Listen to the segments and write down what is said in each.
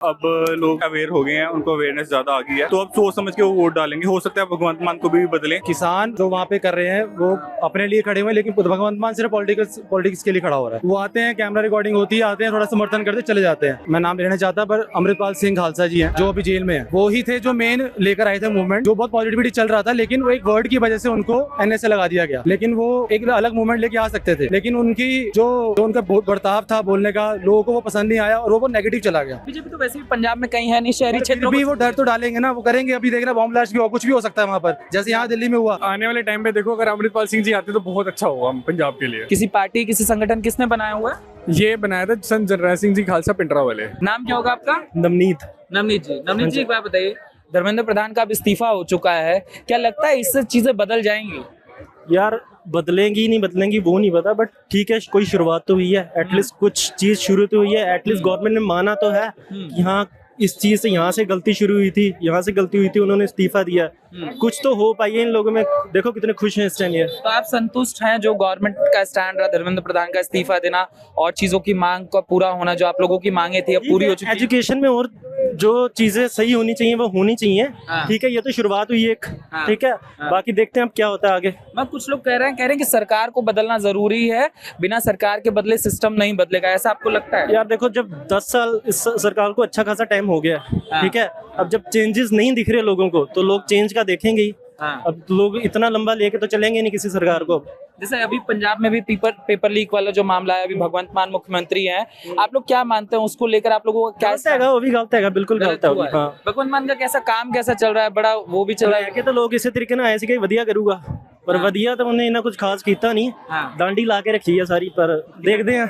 अब लोग अवेयर हो गए हैं, उनको अवेयरनेस ज्यादा आ गई है, तो अब सोच समझ के वो वोट डालेंगे। हो सकता है भगवंत मान को भी बदले। किसान जो वहाँ पे कर रहे हैं वो अपने लिए खड़े हुए हैं, लेकिन भगवंत मान सिर्फ पॉलिटिक्स के लिए खड़ा हो रहा है। वो आते हैं, कैमरा रिकॉर्डिंग होती है, आते हैं, थोड़ा समर्थन करते चले जाते हैं। मैं नाम लेना चाहता पर अमृतपाल सिंह खालसा जी हैं, जो अभी जेल में हैं। वो ही थे जो मेन लेकर आए थे मूवमेंट, जो बहुत पॉजिटिविटी चल रहा था, लेकिन वो एक वर्ड की वजह से उनको NSA लगा दिया गया। लेकिन वो एक अलग मूवमेंट लेके आ सकते थे, लेकिन उनकी जो उनका बर्ताव था बोलने का, लोगों को वो पसंद नहीं आया और वो नेगेटिव चला गया। बीजेपी तो वैसे भी पंजाब में कहीं है नहीं, शहरी क्षेत्रों भी वो डर तो डालेंगे ना, वो करेंगे। अभी देख रहे बॉम्ब ब्लास्ट भी हो, कुछ भी हो सकता है वहाँ पर, जैसे यहाँ दिल्ली में हुआ। आने वाले टाइम पे देखो, अगर अमृतपाल सिंह जी आते तो बहुत अच्छा होगा पंजाब के लिए। किसी पार्टी किसी संगठन किसने बनाया हुआ है? ये बनाया था संत जरनैल सिंह जी खालसा पिंडरा वाले। नाम क्या होगा आपका? नवनीत। नवनीत जी। नवनीत जी एक बात बताइए, धर्मेंद्र प्रधान का अब इस्तीफा हो चुका है, क्या लगता है इससे चीजें बदल जाएंगी? यार बदलेंगी नहीं बदलेंगी वो नहीं पता, बट ठीक है, कोई शुरुआत तो हुई है, एटलीस्ट कुछ चीज शुरू तो हुई है। एटलीस्ट गवर्नमेंट ने माना तो है कि हाँ इस चीज से यहाँ से गलती शुरू हुई थी, यहाँ से गलती हुई थी, उन्होंने इस्तीफा दिया। कुछ तो हो पाई है इन लोगों में। देखो कितने खुश हैं इस टाइम ये। तो आप संतुष्ट हैं जो गवर्नमेंट का स्टैंड रहा, धर्मेंद्र प्रधान का इस्तीफा देना और चीजों की मांग का पूरा होना, जो आप लोगों की मांगे थी अब पूरी हो चुकी है? एजुकेशन में और जो चीजें सही होनी चाहिए वो होनी चाहिए। ठीक है, ये तो शुरुआत हुई एक। ठीक है, बाकी देखते हैं अब क्या होता है आगे। मैं कुछ लोग कह रहे हैं कि सरकार को बदलना जरूरी है, बिना सरकार के बदले सिस्टम नहीं बदलेगा, ऐसा आपको लगता है? यार देखो, जब 10 साल इस सरकार को अच्छा खासा टाइम हो गया, ठीक है, अब जब चेंजेस नहीं दिख रहे लोगों को तो लोग चेंज का देखेंगे ही। अब लोग इतना लंबा लेके तो चलेंगे नहीं किसी सरकार को। जैसे अभी पंजाब में भी पेपर लीक वाला जो मामला है, अभी भगवंत मान मुख्यमंत्री हैं, आप लोग क्या मानते हैं उसको लेकर? आप लोगों को क्या गलत है? वो भी गलत है, बिल्कुल गलत है। भगवंत मान का कैसा चल रहा है? बड़ा वो भी चल रहा है कि तो लोग इसी तरीके ना ऐसे कि वधिया करूंगा, पर वधिया तो उन्हें इन्हें कुछ खास कीता नहीं। डांडी ला के रखी है सारी, पर देखते हैं।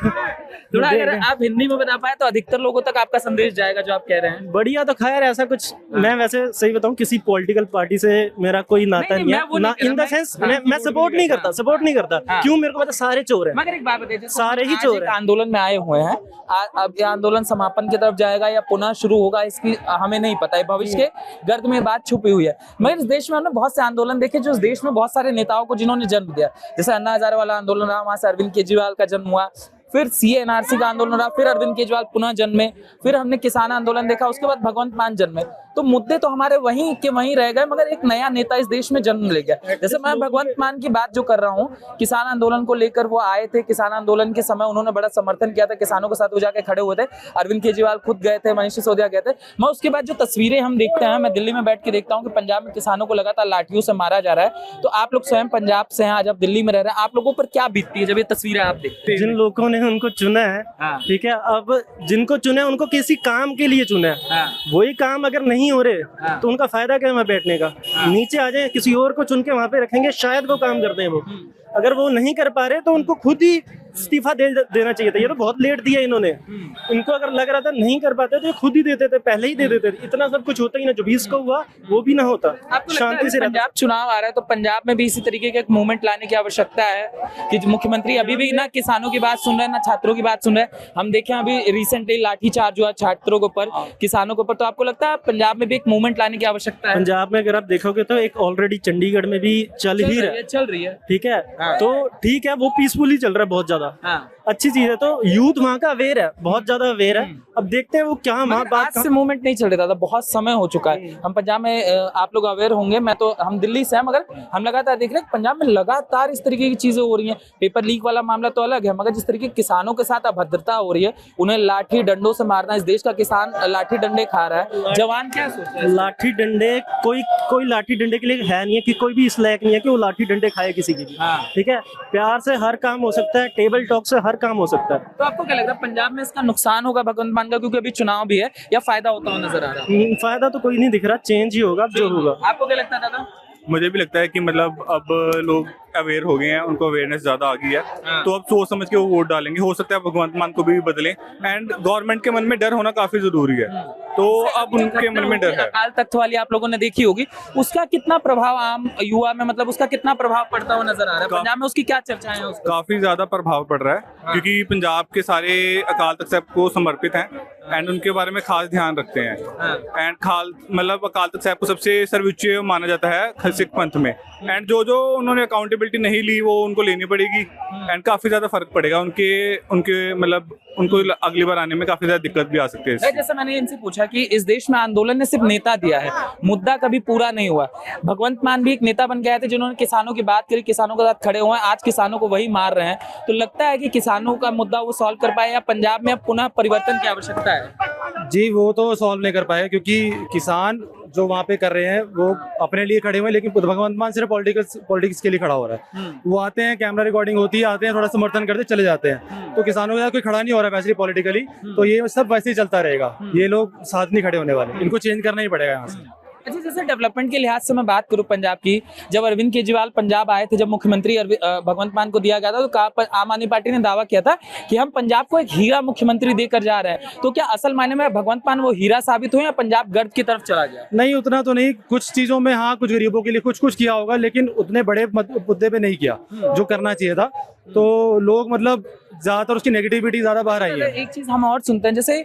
थोड़ा अगर आप हिंदी में बता पाए तो अधिकतर लोगों तक आपका संदेश जाएगा जो आप कह रहे हैं। बढ़िया। तो खैर ऐसा कुछ, मैं वैसे सही बताऊं, किसी पॉलिटिकल पार्टी से मेरा कोई नाता नहीं है ना, इन द सेंस मैं सपोर्ट नहीं करता। क्यों? मेरे को पता सारे चोर हैं। मगर एक बात बताइए, सारे ही चोर हैं। आंदोलन में आए हुए हैं, अब ये आंदोलन समापन की तरफ जाएगा या पुनः शुरू होगा, इसकी हमें नहीं पता है। भविष्य के गर्द में बात छुपी हुई है। मगर इस देश में हमने बहुत से आंदोलन देखे जो इस देश में बहुत सारे नेताओं को जिन्होंने जन्म दिया। जैसे अन्ना हजारे वाला आंदोलन रहा, वहां से अरविंद केजरीवाल का जन्म हुआ, फिर CA NRC का आंदोलन रहा, फिर अरविंद केजरीवाल पुनः जन्मे, फिर हमने किसान आंदोलन देखा, उसके बाद भगवंत मान जन्मे। तो मुद्दे तो हमारे वहीं के वहीं रह गए, मगर एक नया नेता इस देश में जन्म ले गया। जैसे मैं भगवंत मान की बात जो कर रहा हूँ, किसान आंदोलन को लेकर वो आए थे, किसान आंदोलन के समय उन्होंने बड़ा समर्थन किया था, किसानों के साथ वो जाके खड़े हुए थे। अरविंद केजरीवाल खुद गए थे, मनीष सिसोदिया गए थे। मैं उसके बाद जो तस्वीरें हम देखते हैं, मैं दिल्ली में बैठ के देखता हूँ कि पंजाब में किसानों को लगातार लाठियों से मारा जा रहा है। तो आप लोग स्वयं पंजाब से हैं, आज आप दिल्ली में रह रहे हैं, आप लोगों पर क्या बीतती है जब ये तस्वीरें आप देखते हैं? जिन लोगों ने उनको चुना है, ठीक है, अब जिनको चुने उनको किसी काम के लिए चुना है, वही काम अगर नहीं हो रहे तो उनका फायदा क्या है वहाँ बैठने का? नीचे आ जाए, किसी और को चुन के वहाँ पे रखेंगे, शायद वो काम करते हैं। वो अगर वो नहीं कर पा रहे तो उनको खुद ही इस्तीफा देना चाहिए था। ये तो बहुत लेट दिया इन्होंने। इनको अगर लग रहा था नहीं कर पाते तो ये खुद ही देते थे, पहले ही दे देते थे। इतना सब कुछ होता ही ना, जो 20 को हुआ वो भी ना होता। शांति से पंजाब चुनाव आ रहा है तो पंजाब में भी इसी तरीके का एक मूवमेंट लाने की आवश्यकता है कि मुख्यमंत्री अभी भी ना किसानों की बात सुन रहे हैं, ना छात्रों की बात सुन रहे हैं। हम देखें अभी रिसेंटली लाठीचार्ज हुआ छात्रों के ऊपर, किसानों के ऊपर। तो आपको लगता है पंजाब में भी एक मूवमेंट लाने की आवश्यकता है? पंजाब में अगर आप देखोगे तो एक ऑलरेडी चंडीगढ़ में भी चल रही है। ठीक है, तो ठीक है, वो पीसफुली चल रहा है बहुत ज्यादा। अच्छी चीज है। तो यूथ वहाँ का अवेयर है, बहुत ज्यादा अवेयर है। अब देखते हैं वो क्या बात से मूवमेंट नहीं चल रहा था, बहुत समय हो चुका है। हम पंजाब में, आप लोग अवेयर होंगे, मैं तो, हम दिल्ली से हैं, मगर हम लगातार देख रहे हैं पंजाब में लगातार इस तरीके की चीजें हो रही हैं। पेपर लीक वाला मामला तो अलग है, मगर जिस तरीके किसानों के साथ अभद्रता हो रही है, उन्हें लाठी डंडों से मारना, इस देश का किसान लाठी डंडे खा रहा है। जवान क्या सोच रहे हैं? लाठी डंडे, कोई लाठी डंडे के लिए है नहीं है कि कोई भी इस लायक नहीं है कि वो लाठी डंडे खाए किसी की भी। ठीक है, प्यार से हर काम हो सकता है, टेबल टॉक से हर काम हो सकता है। तो आपको क्या लगता है पंजाब में इसका नुकसान होगा भगवंत मान का, क्योंकि अभी चुनाव भी है, या फायदा होता हुआ नजर आ रहा है? फायदा तो कोई नहीं दिख रहा, चेंज ही होगा जो होगा। आपको क्या लगता है दादा? मुझे भी लगता है कि मतलब अब लोग अवेयर हो गए हैं, उनको अवेयरनेस ज्यादा आ गई है, तो अब सोच समझ के वो वोट डालेंगे। हो सकता है भगवंत मान को भी बदले। एंड गवर्नमेंट के मन में डर होना काफी जरूरी है, तो अब उनके मन में डर है। अकाल तख्त वाली आप लोगों ने देखी होगी, उसका कितना प्रभाव आम युवा में, मतलब उसका कितना प्रभाव पड़ता हुआ नजर आ रहा है? पंजाब में उसकी क्या चर्चाएं हैं? काफी ज्यादा प्रभाव पड़ रहा है, क्योंकि पंजाब के सारे अकाल तख्त साहब को समर्पित हैं। एंड उनके बारे में खास ध्यान रखते हैं। एंड मतलब अकाल तख्त साहब को सबसे सर्वोच्च माना जाता है सिख पंथ में। एंड जो उन्होंने अकाउंटेबिलिटी नहीं ली वो उनको लेनी पड़ेगी एंड काफी ज्यादा फर्क पड़ेगा उनके मतलब उनको अगली बार आने में काफी ज्यादा दिक्कत भी आ सकती है। जैसे मैंने इनसे पूछा कि इस देश में आंदोलन ने सिर्फ नेता दिया है, मुद्दा कभी पूरा नहीं हुआ। भगवंत मान भी एक नेता बन गए थे जिन्होंने किसानों की बात करी, किसानों के साथ खड़े हुए हैं, आज किसानों को वही मार रहे हैं। तो लगता है कि किसानों का मुद्दा वो सॉल्व कर पाए या पंजाब में अब पुनः परिवर्तन की आवश्यकता है? जी वो तो सॉल्व नहीं कर पाए क्योंकि किसान जो वहाँ पे कर रहे हैं वो अपने लिए खड़े हुए हैं, लेकिन भगवंत मान सिर्फ पॉलिटिक्स के लिए खड़ा हो रहा है। वो आते हैं, कैमरा रिकॉर्डिंग होती है, आते हैं, थोड़ा समर्थन करते चले जाते हैं। तो किसानों के साथ कोई खड़ा नहीं हो रहा है वैसे पॉलिटिकली, तो ये सब वैसे ही चलता रहेगा। ये लोग साथ नहीं खड़े होने वाले, इनको चेंज करना ही पड़ेगा यहाँ से। अच्छा, जैसे डेवलपमेंट के लिहाज से मैं बात करूं पंजाब की, जब अरविंद केजरीवाल पंजाब आए थे, जब मुख्यमंत्री भगवंत मान को दिया गया था, तो आम आदमी पार्टी ने दावा किया था कि हम पंजाब को एक हीरा मुख्यमंत्री देकर जा रहे हैं। तो क्या असल मायने में भगवंत मान वो हीरा साबित हुए या पंजाब गर्द की तरफ चला गया? नहीं, उतना तो नहीं। कुछ चीजों में हाँ, कुछ गरीबों के लिए कुछ किया होगा, लेकिन उतने बड़े मुद्दे पे नहीं किया जो करना चाहिए था। तो लोग मतलब ज्यादातर उसकी नेगेटिविटी ज्यादा बाहर आई है। एक चीज हम और सुनते हैं, जैसे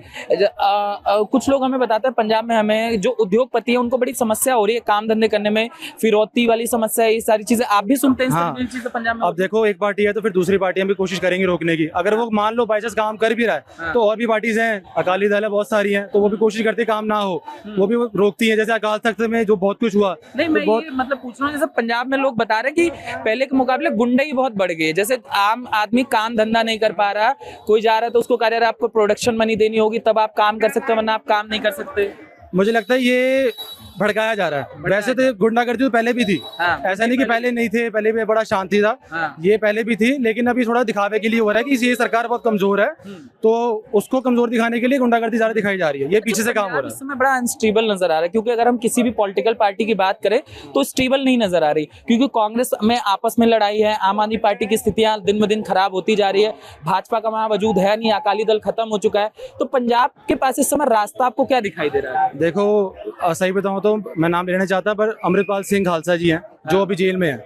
कुछ लोग हमें बताते हैं पंजाब में हमें जो उद्योगपति है उनको बड़ी समस्या हो रही है काम धंधे करने में, फिरौती वाली समस्या है, ये सारी चीजें आप भी सुनते हैं? हाँ, चीजें पंजाब में अब देखो एक पार्टी है तो फिर दूसरी पार्टियां भी कोशिश करेंगी रोकने की। अगर वो मान लो बाई चांस काम कर भी रहा है तो और भी पार्टीज हैं, अकाली दल है, बहुत सारी हैं, तो वो भी कोशिश करती है काम ना हो, वो भी रोकती है। जैसे अकाल तख्त में जो बहुत कुछ हुआ। नहीं, मैं ये मतलब पूछ रहा हूँ, जैसे पंजाब में लोग बता रहे हैं कि पहले के मुकाबले गुंडाई बहुत बढ़ गई है। जैसे आम आदमी काम धंधा नहीं कर पा रहा, कोई जा रहा है तो उसको कह रहा है आपको प्रोडक्शन मनी देनी होगी तब आप काम कर सकते हो, वरना आप काम नहीं कर सकते। मुझे लगता है ये भड़काया जा रहा है। वैसे तो गुंडागर्दी तो पहले भी थी। ऐसा नहीं कि पहले नहीं थे, पहले भी बड़ा शांति था। ये पहले भी थी, लेकिन अभी थोड़ा दिखावे के लिए हो रहा है कि ये सरकार बहुत कमजोर है, तो उसको कमजोर दिखाने के लिए गुंडागर्दी ज्यादा दिखाई जा रही है। ये पीछे से काम हो रहा है। इस समय बड़ा अनस्टेबल नजर आ रहा है, क्योंकि अगर हम किसी भी पॉलिटिकल पार्टी की बात करें तो स्टेबल नहीं नजर आ रही, क्योंकि कांग्रेस में आपस में लड़ाई है, आम आदमी पार्टी की स्थितियां दिन ब दिन खराब होती जा रही है, भाजपा का वहां वजूद है नहीं, अकाली दल खत्म हो चुका है। तो पंजाब के पास इस समय रास्ता आपको क्या दिखाई दे रहा है? देखो सही बताऊं तो मैं नाम लेना चाहता, पर अमृतपाल सिंह खालसा जी हैं जो अभी जेल में हैं।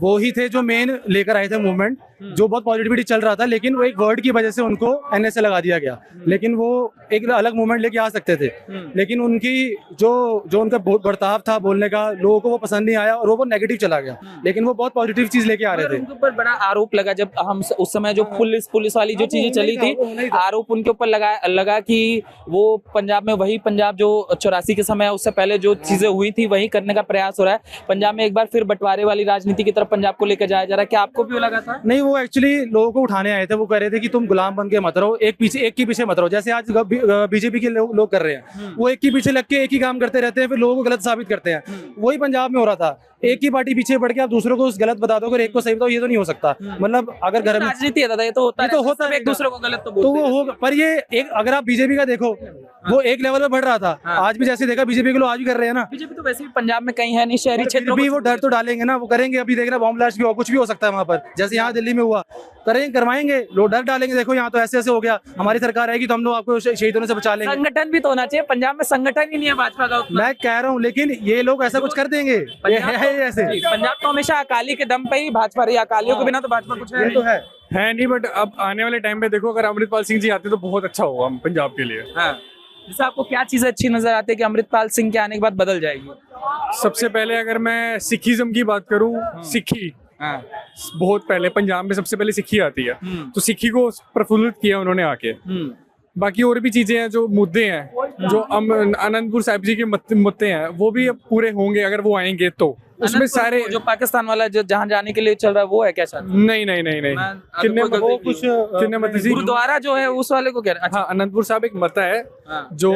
वो ही थे जो मेन लेकर आए थे मूवमेंट, जो बहुत पॉजिटिविटी चल रहा था, लेकिन वो एक वर्ड की वजह से उनको एनएसए लगा दिया गया। लेकिन वो एक अलग मूवमेंट लेके आ सकते थे, लेकिन उनकी जो उनका बर्ताव था बोलने का, लोगों को वो पसंद नहीं आया और वो नेगेटिव चला गया। लेकिन वो बहुत पॉजिटिव चीज लेके आ रहे थे। उनके ऊपर बड़ा आरोप लगा, जब हम उस समय जो पुलिस वाली जो चीजें चली थी, आरोप उनके ऊपर लगा कि वो पंजाब में वही पंजाब जो 84 के समय, उससे पहले जो चीजें हुई थी वही करने का प्रयास हो रहा है। पंजाब में एक बार फिर बंटवारे वाली राजनीति की तरफ पंजाब को लेकर जाया जा रहा है। क्या आपको भी लगा था? नहीं, वो एक्चुअली लोगों को उठाने आए थे। वो कह रहे थे कि तुम गुलाम बन के मत रहो, एक के पीछे मत रहो। जैसे आज बीजेपी के लोग कर रहे हैं, वो एक के पीछे लग के एक ही काम करते रहते हैं, फिर लोगों को गलत साबित करते हैं। वही पंजाब में हो रहा था, एक ही पार्टी पीछे बढ़ के आप दूसरों को गलत बता दो, एक को सही बताओ, ये तो नहीं हो सकता। मतलब अगर घर में राजनीति है दादा, ये तो होता है, एक दूसरे को गलत तो वो होगा। पर ये एक, अगर आप बीजेपी का देखो, वो एक लेवल पे बढ़ रहा था। आज भी जैसे देखा बीजेपी के लोग आज भी कर रहे हैं ना। बीजेपी तो वैसे भी पंजाब में कहीं है नहीं, शहरी क्षेत्रों भी वो डर तो डालेंगे ना, वो करेंगे। अभी देख रहे बॉम्ब ब्लास्ट भी कुछ भी हो सकता है वहाँ पर, जैसे यहाँ दिल्ली में हुआ, करवाएंगे लोग, डर डालेंगे। देखो यहाँ तो ऐसे हो गया, हमारी सरकार आएगी तो हम लोग आपको शहीद होने से बचा लेंगे। संगठन भी तो होना चाहिए, पंजाब में संगठन ही नहीं है भाजपा का। मैं कह रहा हूँ, लेकिन ये लोग ऐसा कुछ कर देंगे। ऐसे पंजाब तो हमेशा अकाली के दम पे ही भाजपा रही, अकालियों के बिना तो भाजपा कुछ है नहीं। बट अब आने वाले टाइम पे देखो, अगर अमृतपाल सिंह जी आते तो बहुत अच्छा होगा पंजाब के लिए। जैसे आपको क्या चीजें अच्छी नजर आती है कि अमृतपाल सिंह के आने के बाद बदल जाएगी? सबसे पहले अगर मैं सिखिज्म की बात करूं, सिक्खी बहुत पहले पंजाब में सबसे पहले सिक्खी आती है, तो सिक्खी को प्रफुल्लित किया उन्होंने आके। बाकी और भी चीजें हैं, जो मुद्दे हैं, जो आनंदपुर साहिब जी के मुद्दे हैं, वो भी अब पूरे होंगे अगर वो आएंगे तो। उसमें सारे जो पाकिस्तान वाला जो जहां जाने के लिए चल रहा है वो है क्या? नहीं। गुरुद्वारा जो है उस वाले को कह रहे हैं? हाँ, अनंतपुर साहब एक मता है जो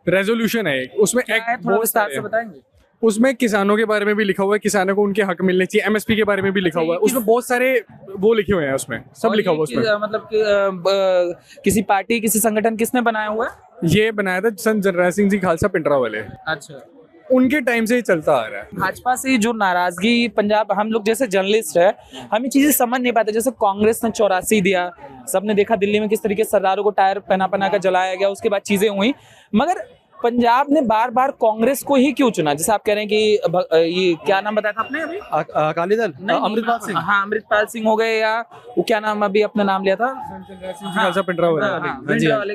रेजोल्यूशन है, उसमें थोड़ा विस्तार से बताएंगे। उसमें किसानों के बारे में भी लिखा हुआ है, किसानों को उनके हक मिलने चाहिए, एमएसपी के बारे में भी लिखा हुआ है। उसमें बहुत सारे वो लिखे हुए हैं, उसमें सब लिखा हुआ है। उसमें मतलब किसी पार्टी, किसी संगठन किसने बनाया हुआ है? ये बनाया था संत जनराज सिंह जी खालसा पिंडरा वाले। अच्छा, उनके टाइम से ही चलता आ रहा है। भाजपा से जो नाराजगी पंजाब, हम लोग जैसे जर्नलिस्ट है, हम ये चीजें समझ नहीं पाते। जैसे कांग्रेस ने 84 दिया, सबने देखा दिल्ली में किस तरीके से सरदारों को टायर पहना कर जलाया गया, उसके बाद चीजें हुई, मगर पंजाब ने बार बार कांग्रेस को ही क्यों चुना? जैसे आप कह रहे हैं कि ये क्या नाम बताया था आपने अभी? अकाली दल, अमृतपाल सिंह। हाँ, अमृतपाल सिंह हो गए, या वो क्या नाम अभी अपना नाम लिया था? खालसा पिंडरा वाले।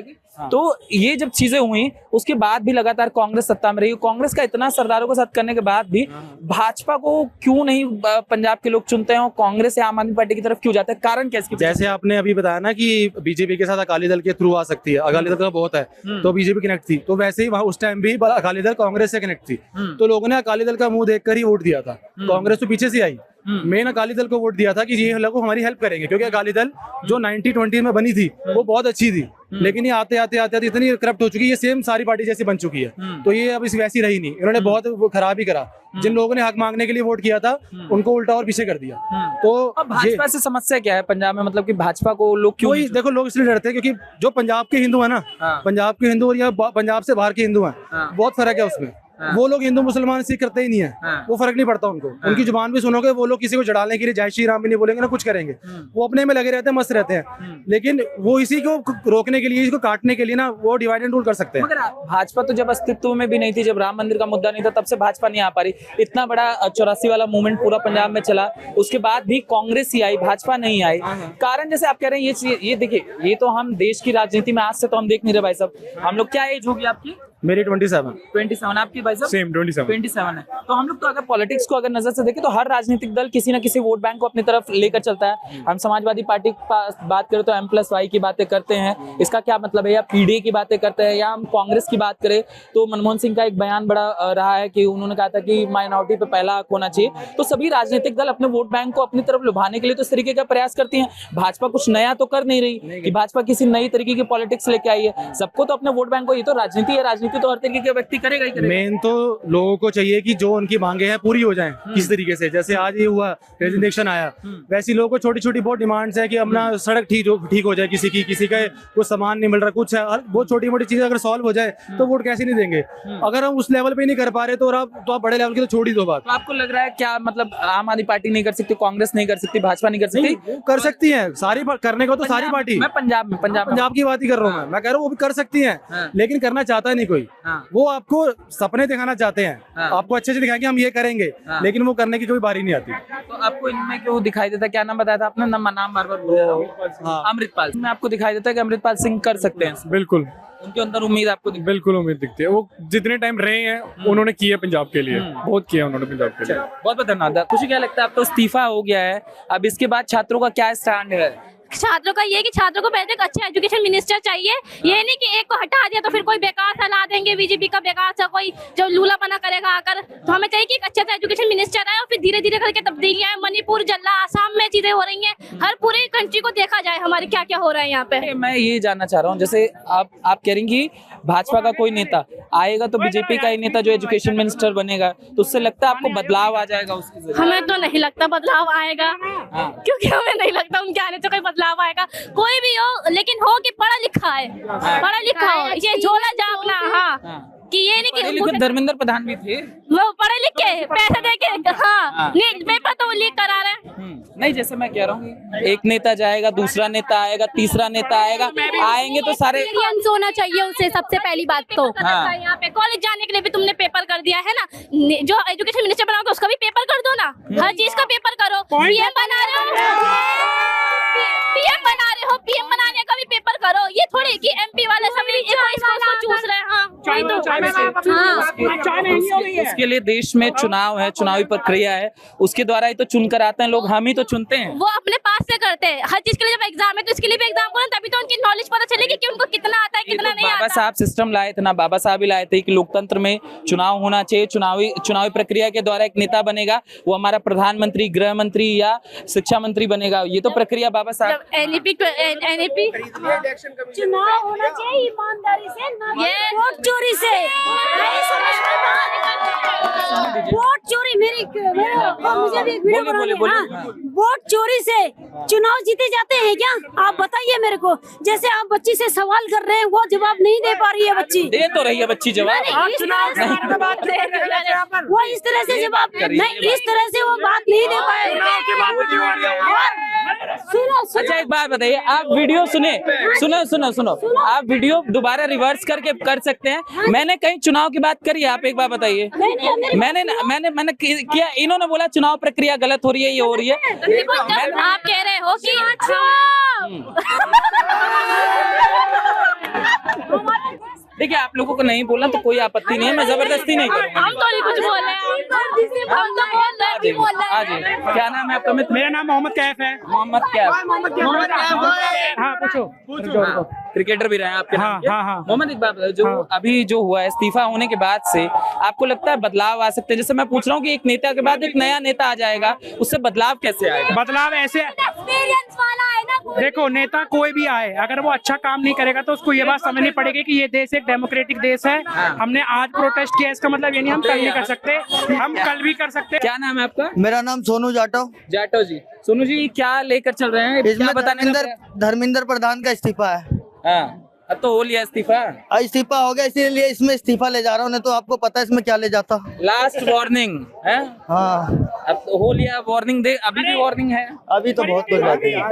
तो ये जब चीजें हुई उसके बाद भी लगातार कांग्रेस सत्ता में रही, कांग्रेस का इतना सरदारों के साथ करने के बाद भी भाजपा को क्यों नहीं पंजाब के लोग चुनते हैं और कांग्रेस या आम आदमी पार्टी की तरफ क्यों जाते हैं, कारण क्या इसकी? जैसे आपने अभी बताया ना कि बीजेपी के साथ अकाली दल के थ्रू आ सकती है, अकाली दल का बहुत है तो बीजेपी कनेक्ट थी, तो वैसे ही वहां उस टाइम भी अकाली दल कांग्रेस से कनेक्ट थी, तो लोगों ने अकाली दल का मुंह देखकर ही वोट दिया था। कांग्रेस तो पीछे से आई, मेन अकाली दल को वोट दिया था कि ये लोग हमारी हेल्प करेंगे, क्योंकि अकाली दल जो 90-20 में बनी थी वो बहुत अच्छी थी, लेकिन ये आते आते आते आते इतनी करप्ट हो चुकी है, ये सेम सारी पार्टी जैसी बन चुकी है, तो ये अब इस वैसी रही नहीं, इन्होंने बहुत वो खराब ही करा। जिन लोगों ने हक मांगने के लिए वोट किया था उनको उल्टा और पीछे कर दिया। तो अब भाजपा से समस्या क्या है पंजाब में, मतलब कि भाजपा को लोग क्यों? कोई देखो, लोग इसलिए डरते हैं क्योंकि जो पंजाब के हिंदू है ना, पंजाब के हिंदू और या पंजाब से बाहर के हिंदू हैं, बहुत फर्क है उसमें। वो लोग हिंदू मुसलमान सिख करते ही नहीं है, वो फर्क नहीं पड़ता उनको, उनकी जुबान भी सुनोगे वो लोग किसी को जड़ाने के लिए जय श्री राम भी नहीं बोलेंगे ना कुछ करेंगे, वो अपने में लगे रहते हैं, मस्त रहते हैं, लेकिन वो इसी को रोकने के लिए, इसको काटने के लिए ना वो डिवाइड एंड रूल कर सकते हैं। मगर भाजपा तो जब अस्तित्व में भी नहीं थी, जब राम मंदिर का मुद्दा नहीं था तब से भाजपा नहीं आ पा रही, इतना बड़ा 84 वाला मूवमेंट पूरा पंजाब में चला, उसके बाद भी कांग्रेस ही आई, भाजपा नहीं आई। कारण जैसे आप कह रहे हैं ये देखिए, ये तो हम देश की राजनीति में आज से तो हम देख नहीं रहे भाई साहब, हम लोग क्या एज होगी आपकी? मेरी 27। आपकी भाई साहब? सेम 27 है। तो हम लोग तो अगर पॉलिटिक्स को अगर नजर से देखें तो हर राजनीतिक दल किसी ना किसी वोट बैंक को अपनी तरफ लेकर चलता है। हम समाजवादी पार्टी की बात करें तो M+Y की बातें करते हैं, इसका क्या मतलब है, या PDA की बातें करते हैं, या हम कांग्रेस की बात करें तो मनमोहन सिंह का एक बयान बड़ा रहा है कि उन्होंने कहा था कि माइनॉरिटी पे पहला हक होना चाहिए। तो सभी राजनीतिक दल अपने वोट बैंक को अपनी तरफ लुभाने के लिए तो इस तरीके का प्रयास करती है। भाजपा कुछ नया तो कर नहीं रही कि भाजपा किसी नई तरीके की पॉलिटिक्स लेके आई है, सबको तो अपने वोट बैंक को, ये तो राजनीति है, राजनीति तो हर तरीके के व्यक्ति करेगा ही करेगा। मेन तो लोगों को चाहिए कि जो उनकी मांगे हैं पूरी हो जाएं किस तरीके से, जैसे आज ये हुआ रेजिग्नेशन आया, वैसे लोगों को छोटी छोटी बहुत डिमांड्स है कि अपना सड़क ठीक हो जाए, किसी का कुछ सामान नहीं मिल रहा, कुछ है, बहुत छोटी मोटी चीजें अगर सॉल्व हो जाए तो वोट कैसे नहीं देंगे। अगर हम उस लेवल पे नहीं कर पा रहे तो आप बड़े लेवल की तो छोड़ ही दो बात। तो आपको लग रहा है क्या, मतलब आम आदमी पार्टी नहीं कर सकती, कांग्रेस नहीं कर सकती, भाजपा नहीं कर सकती? कर सकती है सारी, करने को तो सारी पार्टी। मैं पंजाब की बात ही कर रहा हूँ, मैं कह रहा हूँ वो भी कर सकती है, लेकिन करना चाहता नहीं कोई। वो आपको सपने दिखाना चाहते हैं, आपको अच्छे से दिखाएंगे हम ये करेंगे, लेकिन वो करने की कोई बारी नहीं आती। तो आपको इनमें क्यों दिखाई देता, क्या नाम बताया था आपने, नाम बार बार बोल रहा हूं, अमृतपाल। में आपको दिखाई देता है कि अमृतपाल सिंह कर सकते हैं? बिल्कुल, उनके अंदर उम्मीद आपको बिल्कुल उम्मीद दिखती है। वो जितने टाइम रहे हैं उन्होंने किया पंजाब के लिए, बहुत किया उन्होंने पंजाब के लिए। बहुत बहुत धन्यवाद। खुशी, क्या लगता है, अब तो इस्तीफा हो गया है, अब इसके बाद छात्रों का क्या स्टैंड है? छात्रों का ये है कि छात्रों को पहले एक अच्छा एजुकेशन मिनिस्टर चाहिए, ये नहीं कि एक को हटा दिया तो फिर कोई बेकार सा ला देंगे, बीजेपी का बेकार सा कोई जो लूला बना करेगा आकर। तो हमें चाहिए कि एक अच्छा सा एजुकेशन मिनिस्टर आए और फिर धीरे धीरे करके तब्दीलियां, मणिपुर, जल्ला, आसाम में चीजें हो रही हैं, हर पूरी कंट्री को देखा जाए हमारे क्या क्या हो रहा है यहाँ पे। मैं ये जानना चाह रहा हूँ, जैसे आप कह रही कि भाजपा का कोई नेता आएगा तो बीजेपी का ही नेता जो एजुकेशन मिनिस्टर बनेगा, तो उससे लगता है आपको बदलाव आ जाएगा उसके जरिए? हमें तो नहीं लगता बदलाव आएगा, क्योंकि हमें नहीं लगता उनके आने से कोई बदलाव आएगा। कोई भी हो, लेकिन हो कि पढ़ा लिखा है, पढ़ा लिखा हो, ये झोला जापना, हाँ, कि ये नहीं कि धर्मेंद्र प्रधान भी थे, वो पढ़े लिखे पैसे दे के, हाँ, पेपर तो लीक करा रहे हैं। नहीं, जैसे मैं कह रहा हूँ एक नेता जाएगा, दूसरा नेता आएगा, तीसरा नेता आएगा, आएंगे तो सारे एक्सपीरियंस होना चाहिए उसे, सबसे पहली बात तो। यहाँ पे कॉलेज जाने के लिए भी तुमने पेपर कर दिया है ना, जो एजुकेशन मिनिस्टर बनाओगे उसका भी पेपर कर दो ना, हर चीज का पेपर करो। पीएम बना रहे हो, पीएम बनाने का भी पेपर करो, ये थोड़ी कि MP वाले सभी इसको चूस रहे हैं। उसके लिए देश में चुनाव है, चुनावी प्रक्रिया है, उसके द्वारा ही तो चुनकर आते हैं लोग, हम ही तो चुनते हैं। वो अपने पास से करते हैं हर चीज के लिए, जब एग्जाम है तो इसके लिए भी एग्जाम करो, तभी तो उनकी नॉलेज पता चलेगी कि उनको कितना आता है, कितना नहीं आता। बाबा साहब सिस्टम लाए थे ना, बाबा साहब ही लाए थे कि लोकतंत्र में चुनाव होना चाहिए, चुनावी प्रक्रिया के द्वारा एक नेता बनेगा, वो हमारा प्रधानमंत्री, गृह मंत्री या शिक्षा मंत्री बनेगा, ये तो प्रक्रिया बाबा साहब। NEP चुनाव होना चाहिए ईमानदारी से, ये वोट चोरी से, वोट चोरी मेरी मुझे भी वीडियो बनानी है। वोट चोरी से चुनाव जीते जाते हैं क्या? आप बताइए मेरे को। जैसे आप बच्ची से सवाल कर रहे हैं, वो जवाब नहीं दे पा रही है बच्ची। दे तो रही है बच्ची जवाब, वो इस तरह से जवाब नहीं, इस तरह से वो बात नहीं दे पाए। अच्छा एक बात बताइए, आप वीडियो सुनो, आप वीडियो दोबारा रिवर्स करके कर सकते हैं। मैंने कहीं चुनाव की बात करी है, आप एक बार बताइए। मैंने किया, इन्होंने बोला चुनाव प्रक्रिया गलत हो रही है, ये हो रही है। आप कह रहे हो कि देखिए, आप लोगों को नहीं बोलना तो कोई आपत्ति नहीं है, मैं जबरदस्ती नहीं करूंगा। हम तो नहीं कुछ बोल रहे हैं, हम तो बोल रहे हैं। हाँ जी, क्या नाम है आपका मित्र? मेरा नाम मोहम्मद कैफ है। मोहम्मद कैफ। हाँ पूछो। हाँ, क्रिकेटर भी रहे हैं आपके नाम के? हाँ। मोहम्मद, एक बात बताओ, जो अभी जो हुआ है इस्तीफा होने के बाद से आपको लगता है बदलाव आ सकते हैं? जैसे मैं पूछ रहा हूँ कि एक नेता के बाद एक नया नेता आ जाएगा, उससे बदलाव कैसे आएगा? बदलाव ऐसे, एक्सपीरियंस वाला है ना। देखो नेता कोई भी आए, अगर वो अच्छा काम नहीं करेगा तो उसको ये बात समझनी पड़ेगी कि ये देश एक डेमोक्रेटिक देश है। हमने आज प्रोटेस्ट किया, इसका मतलब ये नहीं हम कल नहीं कर सकते, हम कल भी कर सकते। क्या नाम है आपका? मेरा नाम सोनू जाटव। जाटव जी, सोनू जी क्या लेकर चल रहे हैं? इसमें क्या बताने का धर्मेंद्र प्रधान का इस्तीफा है। हाँ, अब तो हो लिया इस्तीफा। इस्तीफा हो गया, इसीलिए इसमें इस्तीफा ले जा रहा हूँ, नहीं तो आपको पता है इसमें क्या ले जाता। लास्ट वार्निंग है। हाँ, अब तो हो लिया वार्निंग, दे अभी भी वार्निंग है। अभी तो बहुत कुछ बाकी है।